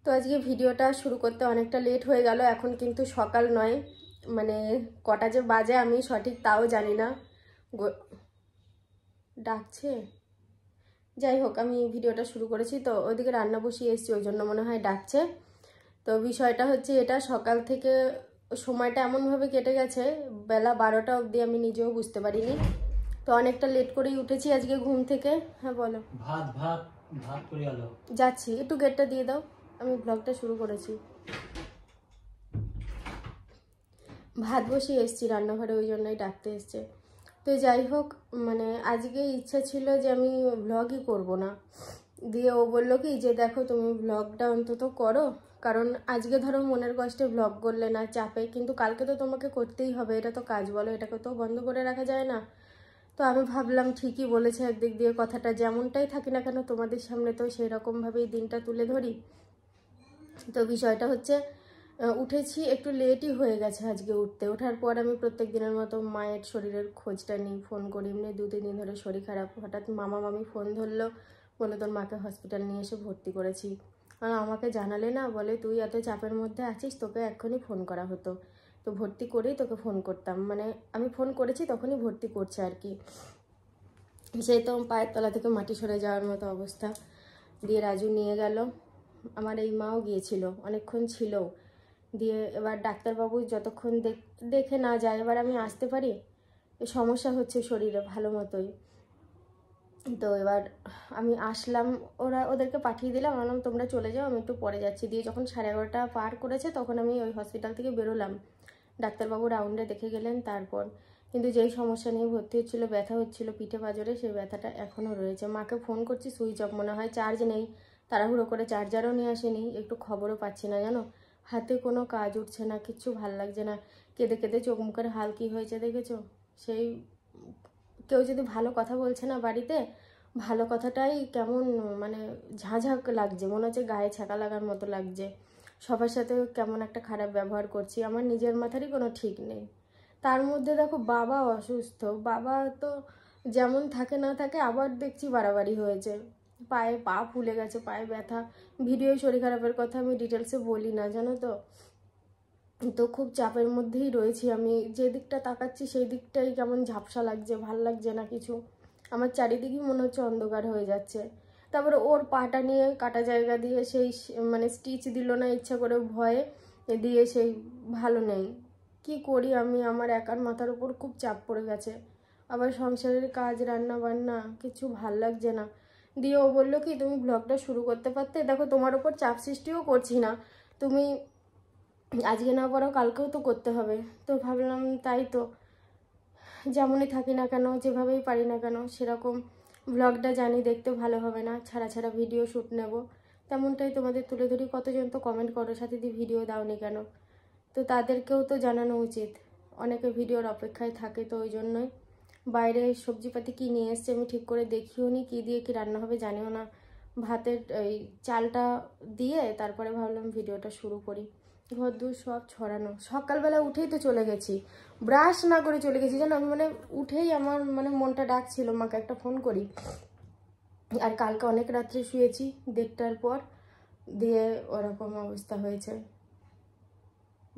তো আজকে ভিডিওটা শুরু করতে অনেকটা লেট হয়ে গেল। এখন কিন্তু সকাল নয়, মানে কটা যে বাজে আমি সঠিক তাও জানি না। ডাকছে, যাই হোক আমি ভিডিওটা শুরু করেছি। তো ওইদিকে রান্না বসিয়ে এসেছি, ওই জন্য মনে হয় ডাকছে। তো বিষয়টা হচ্ছে এটা, সকাল থেকে সময়টা এমনভাবে কেটে গেছে, বেলা 12টা অবধি আমি নিজেও বুঝতে পারিনি। তো অনেকটা লেট করেই উঠেছি আজকে ঘুম থেকে। হ্যাঁ বলো। ভাত ভাত ভাত করে আলো যাচ্ছি, একটু গেটটা দিয়ে দাও, আমি ব্লগটা শুরু করেছি। ভাত বসিয়ে এসেছি রান্নাঘরে, ওই জন্যই ডাকতে এসছে। তো যাই হোক, মানে আজকে ইচ্ছা ছিল যে আমি ব্লগই করব না, দিয়ে ও বললো কি যে দেখো তুমি ব্লগটা অন্তত করো, কারণ আজকে ধরো মনের কষ্টে ব্লগ করলে না, চাপে, কিন্তু কালকে তো তোমাকে করতেই হবে, এটা তো কাজ বলো, এটাকে তো বন্ধ করে রাখা যায় না। তো আমি ভাবলাম ঠিকই বলেছে একদিক দিয়ে কথাটা, যেমনটাই থাকি না কেন তোমাদের সামনে তো সেই রকমভাবেই দিনটা তুলে ধরি। তো বিষয়টা হচ্ছে উঠেছি একটু লেটই হয়ে গেছে আজকে উঠতে। ওঠার পর আমি প্রত্যেক দিনের মতো মায়ের শরীরের খোঁজটা নিই, ফোন করি। এমনি 2-3 দিন ধরে শরীর খারাপ, হঠাৎ মামি ফোন ধরলো, বলে তোর মাকে হসপিটাল নিয়ে এসে ভর্তি করেছি। আর আমাকে জানালে না, বলে তুই এত চাপের মধ্যে আছিস, তোকে এক্ষুনি ফোন করা হতো, তো ভর্তি করেই তোকে ফোন করতাম। মানে আমি ফোন করেছি তখনই ভর্তি করছে আর কি। সেই তো পায়ের তলা থেকে মাটি সরে যাওয়ার মতো অবস্থা। দিয়ে রাজু নিয়ে গেল, আমার এই মাও গিয়েছিল, অনেকক্ষণ ছিল। দিয়ে এবার ডাক্তারবাবু যতক্ষণ দেখে না যায়, এবার আমি আসতে পারি, সমস্যা হচ্ছে শরীরে ভালো মতোই। তো এবার আমি আসলাম, ওদেরকে পাঠিয়ে দিলাম, বললাম তোমরা চলে যাও, আমি একটু পরে যাচ্ছি। দিয়ে যখন 11:30 পার করেছে তখন আমি ওই হসপিটাল থেকে বেরোলাম। ডাক্তারবাবু রাউন্ডে দেখে গেলেন তারপর। কিন্তু যেই সমস্যা নিয়ে ভর্তি হচ্ছিলো, ব্যথা হচ্ছিলো পিঠে পাঁজরে, সেই ব্যথাটা এখনও রয়েছে। মাকে ফোন করছি, সুইচ অফ মনে হয়, চার্জ নেই, তাড়াহুড়ো করে চার্জারও নিয়ে আসেনি, একটু খবরও পাচ্ছি না জানো। হাতে কোনো কাজ উঠছে না, কিচ্ছু ভাল লাগছে না, কেঁদে কেঁদে চোখ মুখের হাল কী হয়েছে দেখেছো। সেই কেউ যদি ভালো কথা বলছে না বাড়িতে, ভালো কথাটাই কেমন মানে ঝাঁঝাক লাগছে, মনে হচ্ছে গায়ে ছ্যাঁকা লাগার মতো লাগছে। সবার সাথে কেমন একটা খারাপ ব্যবহার করছি, আমার নিজের মাথারই কোনো ঠিক নেই। তার মধ্যে দেখো বাবা অসুস্থ, বাবা তো যেমন থাকে না থাকে, আবার দেখছি বাড়াবাড়ি হয়েছে, পায়ে পা ফুলে গেছে, পায়ে ব্যথা। ভিডিও শরীর খারাপের কথা আমি ডিটেলসে বলি না জানো তো। তো খুব চাপের মধ্যেই রয়েছি আমি, যে দিকটা তাকাচ্ছি সেই দিকটাই কেমন ঝাপসা লাগছে, ভাল লাগছে না কিছু। আমার চারিদিকেই মনে হচ্ছে অন্ধকার হয়ে যাচ্ছে। তারপরে ওর পাটা নিয়ে কাটা জায়গা দিয়ে সেই মানে স্টিচ দিল না ইচ্ছা করে, ভয়ে দিয়ে, সেই ভালো নেই। কি করি আমি, আমার একার মাথার উপর খুব চাপ পড়ে গেছে। আবার সংসারের কাজ, রান্না বান্না, কিছু ভাল লাগছে না। দিয়ে ও বললো কি তুমি ব্লগটা শুরু করতে পারতে, দেখো তোমার ওপর চাপ সৃষ্টিও করছি না, তুমি আজকে না পারো কালকেও তো করতে হবে। তো ভাবলাম তাই তো, যেমনই থাকি না কেন, যেভাবেই পারি না কেন, সেরকম ব্লগটা জানি দেখতে ভালো হবে না, ছাড়া ছাড়া ভিডিও শ্যুট নেব, তেমনটাই তোমাদের তুলে ধরি। কতজন তো কমেন্ট করো সাথে দিয়ে ভিডিও দাওনি কেন, তো তাদেরকেও তো জানানো উচিত, অনেকে ভিডিওর অপেক্ষায় থাকে। তো ওই জন্যই বাইরে সবজিপাতি কী নিয়ে এসছে আমি ঠিক করে দেখিও নি, কী দিয়ে কী রান্না হবে জানিও না। ভাতের এই চালটা দিয়ে তারপরে ভাবলাম ভিডিওটা শুরু করি। ঘর দূর সব ছড়ানো, সকালবেলা উঠেই তো চলে গেছি, ব্রাশ না করে চলে গেছি জানো। আমি মানে উঠেই আমার মানে মনটা ডাকছিল মাকে একটা ফোন করি। আর কালকে অনেক রাত্রে শুয়েছি, 1:30টার পর, দিয়ে ওরকম অবস্থা হয়েছে,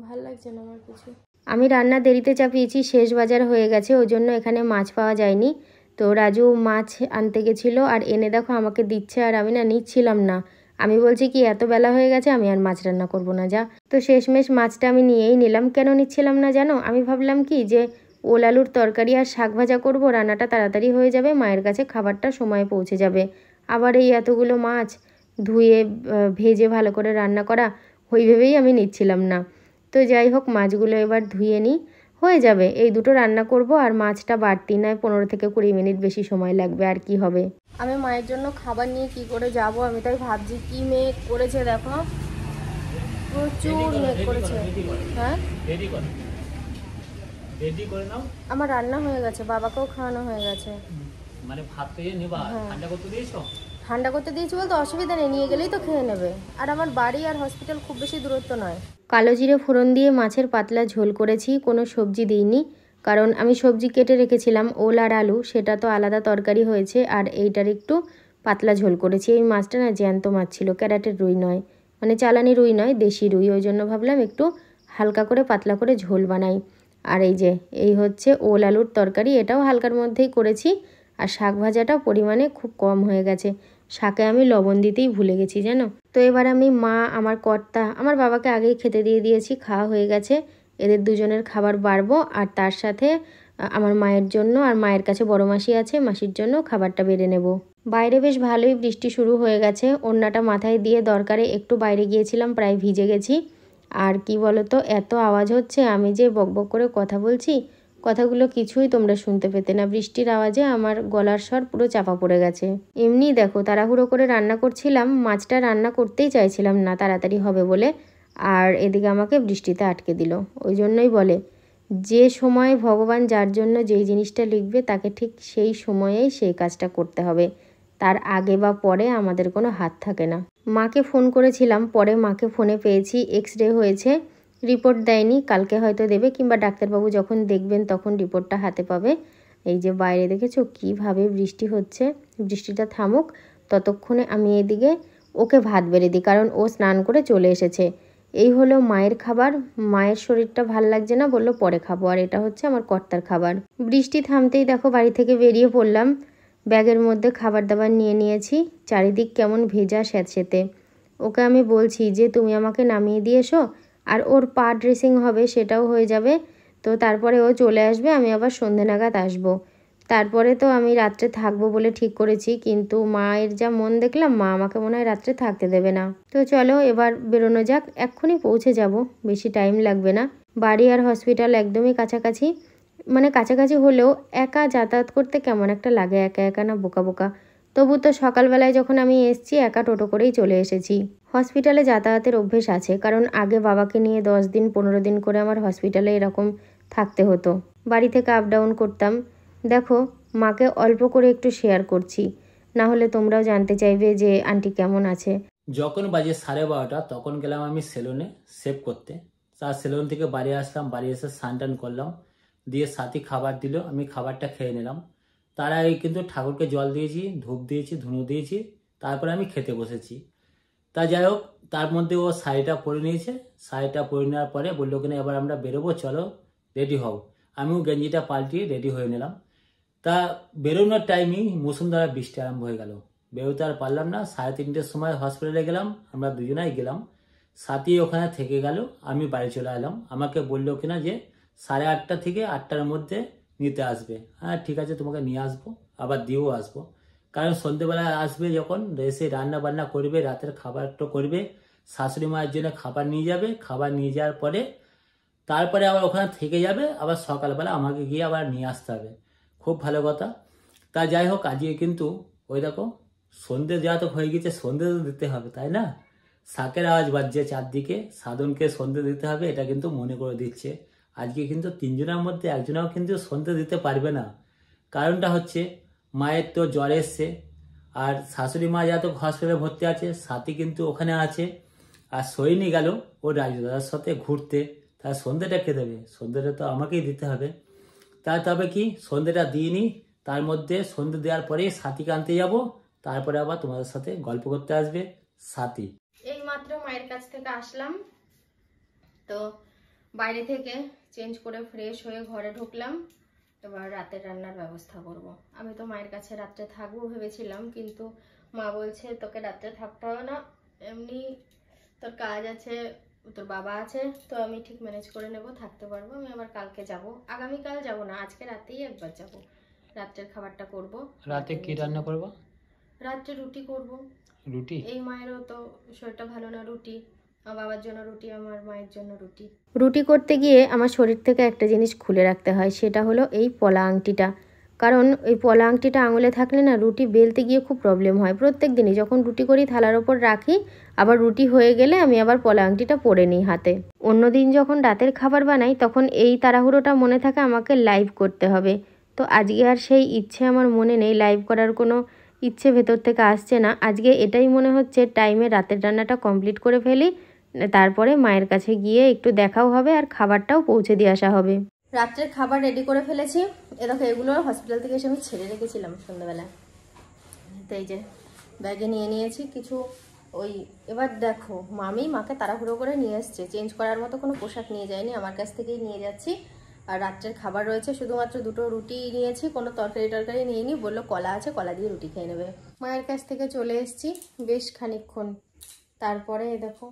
ভাল লাগছে না আমার কিছু। আমি রান্না দেরিতে চাপিয়েছি, শেষ বাজার হয়ে গেছে, ওই জন্য এখানে মাছ পাওয়া যায়নি। তো রাজু মাছ আনতে গেছিলো আর এনে দেখো আমাকে দিচ্ছে, আর আমি না নিচ্ছিলাম না। আমি বলছি কি এত বেলা হয়ে গেছে, আমি আর মাছ রান্না করব না, যা। তো শেষমেশ মাছটা আমি নিয়েই নিলাম। কেন নিচ্ছিলাম না জানো, আমি ভাবলাম কি যে ওল আলুর তরকারি আর শাক ভাজা করবো, রান্নাটা তাড়াতাড়ি হয়ে যাবে, মায়ের কাছে খাবারটা সময়ে পৌঁছে যাবে। আবার এই এতগুলো মাছ ধুয়ে ভেজে ভালো করে রান্না করা, ওই ভেবেই আমি নিচ্ছিলাম না। তো যাই হোক মাছগুলো এবার ধুয়ে নিই, হয়ে যাবে। এই দুটো রান্না করব, আর মাছটা বাড়তি নয়, 15 থেকে 20 মিনিট বেশি সময় লাগবে, আর কি হবে। আমি মায়ের জন্য খাবার নিয়ে কি করে যাব, আমি তাই ভাবছি। কি মেঘ করেছে দেখো, প্রচুর মেঘ করেছে। হ্যাঁ আমার রান্না হয়ে গেছে, বাবাকেও খাওয়ানো হয়ে গেছে। মানে ভাত পেয়ে নেবা, ঠান্ডা করতে দিয়েছো? ঠান্ডা করতে দিয়েছি বলতে অসুবিধা নেই, নিয়ে গেলেই তো খেয়ে নেবে। আর আমার বাড়ি আর হসপিটাল খুব বেশি দূরত্ব নয়। কালো জিরে ফোড়ন দিয়ে মাছের পাতলা ঝোল করেছি, কোনো সবজি দিইনি, কারণ আমি সবজি কেটে রেখেছিলাম ওল আর আলু, সেটা তো আলাদা তরকারি হয়েছে, আর এইটার একটু পাতলা ঝোল করেছি। এই মাছটা না জ্যান্ত মাছ ছিল, ক্যারাটের রুই নয়, মানে চালানি রুই নয়, দেশি রুই। ওই জন্য ভাবলাম একটু হালকা করে পাতলা করে ঝোল বানাই। আর এই হচ্ছে ওল আলুর তরকারি, এটাও হালকার মধ্যেই করেছি। আর শাক ভাজাটাও পরিমাণে খুব কম হয়ে গেছে, শাকে আমি লবণ দিতেই ভুলে গেছি জানো। তো এবার আমি, মা, আমার কর্তা, আমার বাবাকে আগেই খেতে দিয়ে দিয়েছি, খাওয়া হয়ে গেছে। এদের দুজনের খাবার বাড়বো, আর তার সাথে আমার মায়ের জন্য, আর মায়ের কাছে বড় মাসি আছে, মাসির জন্য খাবারটা বেড়ে নেব। বাইরে বেশ ভালোই বৃষ্টি শুরু হয়ে গেছে। ওড়নাটা মাথায় দিয়ে দরকারে একটু বাইরে গিয়েছিলাম, প্রায় ভিজে গেছি। আর কি বলতো, এত আওয়াজ হচ্ছে, আমি যে বকবক করে কথা বলছি, কথাগুলো কিছুই তোমরা শুনতে পেতে না। বৃষ্টির আওয়াজে আমার গলার স্বর পুরো চাপা পড়ে গেছে। এমনি দেখো, তাড়াহুড়ো করে রান্না করছিলাম, মাছটা রান্না করতেই চাইছিলাম না, তাড়াতাড়ি হবে বলে। আর এদিকে আমাকে বৃষ্টিতে আটকে দিল। ওই জন্যই বলে, যে সময় ভগবান যার জন্য যেই জিনিসটা লিখবে, তাকে ঠিক সেই সময়েই সেই কাজটা করতে হবে। তার আগে বা পরে আমাদের কোনো হাত থাকে না। মাকে ফোন করেছিলাম, পরে মাকে ফোনে পেয়েছি, এক্স-রে হয়েছে, রিপোর্ট দেয়নি, কালকে হয়তো দেবে, কিংবা ডাক্তারবাবু যখন দেখবেন তখন রিপোর্টটা হাতে পাবে। এই যে বাইরে দেখেছো কীভাবে বৃষ্টি হচ্ছে, বৃষ্টিটা থামুক ততক্ষণে আমি এদিকে ওকে ভাত বেড়ে দিই, কারণ ও স্নান করে চলে এসেছে। এই হলো মায়ের খাবার। মায়ের শরীরটা ভাল লাগছে না, বললো পরে খাবো। আর এটা হচ্ছে আমার কর্তার খাবার। বৃষ্টি থামতেই দেখো বাড়ি থেকে বেরিয়ে পড়লাম। ব্যাগের মধ্যে খাবার দাবার নিয়ে নিয়েছি। চারিদিক কেমন ভেজা স্যাঁতসেঁতে। ওকে আমি বলছি যে তুমি আমাকে নামিয়ে দিয়ে এসো, আর ওর পা ড্রেসিং হবে, সেটাও হয়ে যাবে। তো তারপরে ও চলে আসবে, আমি আবার সন্ধে নাগাদ আসবো। তারপরে তো আমি রাত্রে থাকবো বলে ঠিক করেছি, কিন্তু মায়ের যা মন দেখলাম, মা আমাকে মনে হয় রাত্রে থাকতে দেবে না। তো চলো এবার বেরোনো যাক, এক্ষুনি পৌঁছে যাব, বেশি টাইম লাগবে না। বাড়ি আর হসপিটাল একদমই কাছাকাছি, মানে কাছাকাছি হলেও একা যাতায়াত করতে কেমন একটা লাগে, একা একা না বোকা বোকা। তবু তো সকালবেলায় যখন আমি এসেছি, একা টোটো করেই চলে এসেছি। হসপিটালে যাতায়াতের অভ্যেস আছে, কারণ আগে বাবাকে নিয়ে 10 দিন 15 দিন করে আমার হসপিটালে এরকম থাকতে হতো। বাড়ি থেকে আপ ডাউন করতাম। দেখো, মাকে অল্প করে একটু শেয়ার করছি, না হলে তোমরাও জানতে চাইবে যে আন্টি কেমন আছে। যখন বাজে 12:30 তখন গেলাম আমি সেলুনে শেভ করতে। তার সেলুন থেকে বাড়ি আসলাম, বাড়ি এসে স্নান টান করলাম, দিয়ে সাথী খাবার দিল, আমি খাবারটা খেয়ে নিলাম। তার আগে কিন্তু ঠাকুরকে জল দিয়েছি, ধূপ দিয়েছি, ধুনো দিয়েছি, তারপরে আমি খেতে বসেছি। তা যাই হোক, তার মধ্যে ও শাড়িটা পরে নিয়েছে। শাড়িটা পরে নেওয়ার পরে বললো কিনা এবার আমরা বেরোবো, চলো রেডি হও। আমিও গেঞ্জিটা পাল্টিয়ে রেডি হয়ে নিলাম। তা বেরোনোর টাইমই মুসুমধারা বৃষ্টি আরম্ভ হয়ে গেল। বেরোতে আর পারলাম না। 3:30টার সময় হসপিটালে গেলাম, আমরা দুজনাই গেলাম। সাথী ওখানে থেকে গেল, আমি বাড়ি চলে এলাম। আমাকে বললো কিনা যে 8:30 থেকে 8টার মধ্যে নিতে আসবে। হ্যাঁ ঠিক আছে, তোমাকে নিয়ে আসবো, আবার দিয়েও আসবো। কারণ সন্ধ্যেবেলা আসবে যখন, এসে রান্না বান্না করবে, রাতের খাবারটা করবে, শাশুড়ি মায়ের জন্য খাবার নিয়ে যাবে। খাবার নিয়ে যাওয়ার পরে তারপরে আবার ওখানে থেকে যাবে, আবার সকালবেলা আমাকে গিয়ে আবার নিয়ে আসতে হবে। খুব ভালো কথা। তা যাই হোক, আজকে কিন্তু ওই দেখো সন্ধ্যে দেওয়া তো হয়ে গেছে, সন্ধ্যে তো দিতে হবে তাই না। শাকের আওয়াজ বাজছে চারদিকে, সাধনকে সন্ধ্যে দিতে হবে, এটা কিন্তু মনে করে দিচ্ছে। আজকে কিন্তু 3 জনের মধ্যে একজনও কিন্তু সন্ধ্যে দিতে পারবে না। কারণটা হচ্ছে মায়ের তো জ্বর এসছে, আর শাশুড়ি মা যা তো হসপিটালে ভর্তি আছে, সাথী কিন্তু ওখানে আছে। আর সৈনি গেল ও রাজু দাদার সাথে ঘুরতে। তার সন্ধ্যেটা কে দেবে? সন্ধ্যেটা তো আমাকেই দিতে হবে। তা তবে কি সন্ধ্যেটা দিইনি, তার মধ্যে সন্ধ্যে দেওয়ার পরেই সাথীকে আনতে যাব, তারপরে আবার তোমাদের সাথে গল্প করতে আসবে সাথী। এই মাত্র মায়ের কাছ থেকে আসলাম, তো বাইরে থেকে চেঞ্জ করে ফ্রেশ হয়ে ঘরে ঢুকলাম। এবার রাতের রান্নার ব্যবস্থা করব। আমি তো মায়ের কাছে রাত্রে থাকবো ভেবেছিলাম, কিন্তু মা বলছে তোকে রাত্রে থাকতে হবে না, এমনি তোর কাজ আছে, তোর বাবা আছে, তো আমি ঠিক ম্যানেজ করে নেব, থাকতে পারবো। আমি আবার কালকে যাব, আগামীকাল যাব না, আজকে রাতেই একবার যাব, রাত্রের খাবারটা করব। রাতে কি রান্না করবো? রাত্রে রুটি করব। রুটি? এই মায়েরও তো শরীরটা ভালো না, রুটি, আমার বাবার জন্য রুটি, আমার মায়ের জন্য রুটি। রুটি করতে গিয়ে আমার শরীর থেকে একটা জিনিস খুলে রাখতে হয়, সেটা হলো এই পলা আংটিটা। কারণ এই পলা আংটিটা আঙুলে থাকলে না, রুটি বেলতে গিয়ে খুব প্রবলেম হয়। প্রত্যেক দিনই যখন রুটি করি থালার ওপর রাখি, আবার রুটি হয়ে গেলে আমি আবার পলা আংটিটা পরে নিই হাতে। অন্যদিন যখন রাতের খাবার বানাই, তখন এই তাড়াহুড়োটা মনে থাকে আমাকে লাইভ করতে হবে। তো আজকে আর সেই ইচ্ছে আমার মনে নেই, লাইভ করার কোনো ইচ্ছে ভেতর থেকে আসছে না। আজকে এটাই মনে হচ্ছে টাইমে রাতের রান্নাটা কমপ্লিট করে ফেলি, তারপরে মায়ের কাছে গিয়ে একটু দেখাও হবে, আর খাবারটাও পৌঁছে দিয়ে আসা হবে। রাত্রের খাবার রেডি করে ফেলেছি। দেখো এগুলো হসপিটাল থেকে এসে আমি ছেড়ে রেখেছিলাম সন্ধ্যাবেলা। তো এই যে ব্যাগে নিয়ে নিয়েছি, কিছু ওই এবার দেখো মামি মাকে তাড়াহুড়ো করে নিয়ে এসছে, চেঞ্জ করার মতো কোনো পোশাক নিয়ে যায়নি, আমার কাছ থেকেই নিয়ে যাচ্ছি। আর রাত্রের খাবার রয়েছে, শুধুমাত্র 2টো রুটি নিয়েছি, কোনো তরকারি নিইনি, বললো কলা আছে, কলা দিয়ে রুটি খেয়ে নেবে। মায়ের কাছ থেকে চলে এসেছি বেশ খানিকক্ষণ, তারপরে দেখো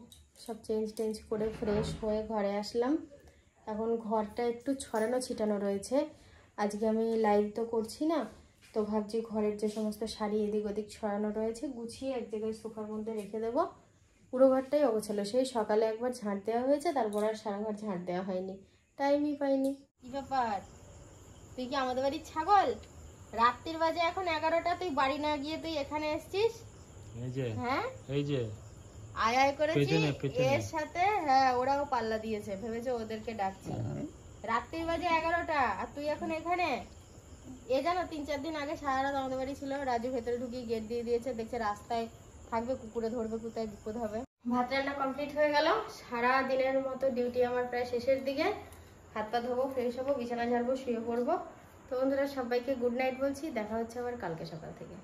সব চেঞ্জ করে ফ্রেশ হয়ে ঘরে আসলাম। এখন ঘরটা একটু ছড়ানো ছিটানো রয়েছে, আজকে আমি লাইভ তো করছি না, তো ভাবছি ঘরের যে সমস্ত শাড়ি এদিক ওদিক ছড়ানো রয়েছে গুছিয়ে এক জায়গায় সোফার মধ্যে রেখে দেবো। পুরো ঘরটাই অগোছালো, সেই সকালে একবার ঝাঁট দেওয়া হয়েছে, তারপর আর সারা ঘর ঝাঁট দেওয়া হয়নি, টাইমই পাইনি। কি ব্যাপার, তুই কি আমাদের বাড়ির ছাগল? রাত্রির বাজে এখন 11টা, তুই বাড়ি না গিয়ে তুই এখানে এসছিস? হ্যাঁ এই যে আয় আয় করেছি এর সাথে, হ্যাঁ ওরাও পাল্লা দিয়েছে, ভেবেছে ওদেরকে ডাকছি। রাত্রির বাজে 11টা আর তুই এখন এখানে। এ জানো 3-4 দিন আগে সারা রাত আমাদের বাড়ি ছিল, রাজু ভেতরে ঢুকিয়ে গেট দিয়ে দিয়েছে, দেখছে রাস্তায় থাকবে, কুকুরে ধরবে, কোথায় বিপদ হবে। ভাত রান্না কমপ্লিট হয়ে গেল, সারা দিনের মতো ডিউটি আমার প্রায় শেষের দিকে। হাত পা ধোবো, ফ্রেশ হবো, বিছানা ঝাড়বো, শুয়ে পড়বো। তো বন্ধুরা সবাইকে গুড নাইট বলছি, দেখা হচ্ছে আবার কালকে সকাল থেকে।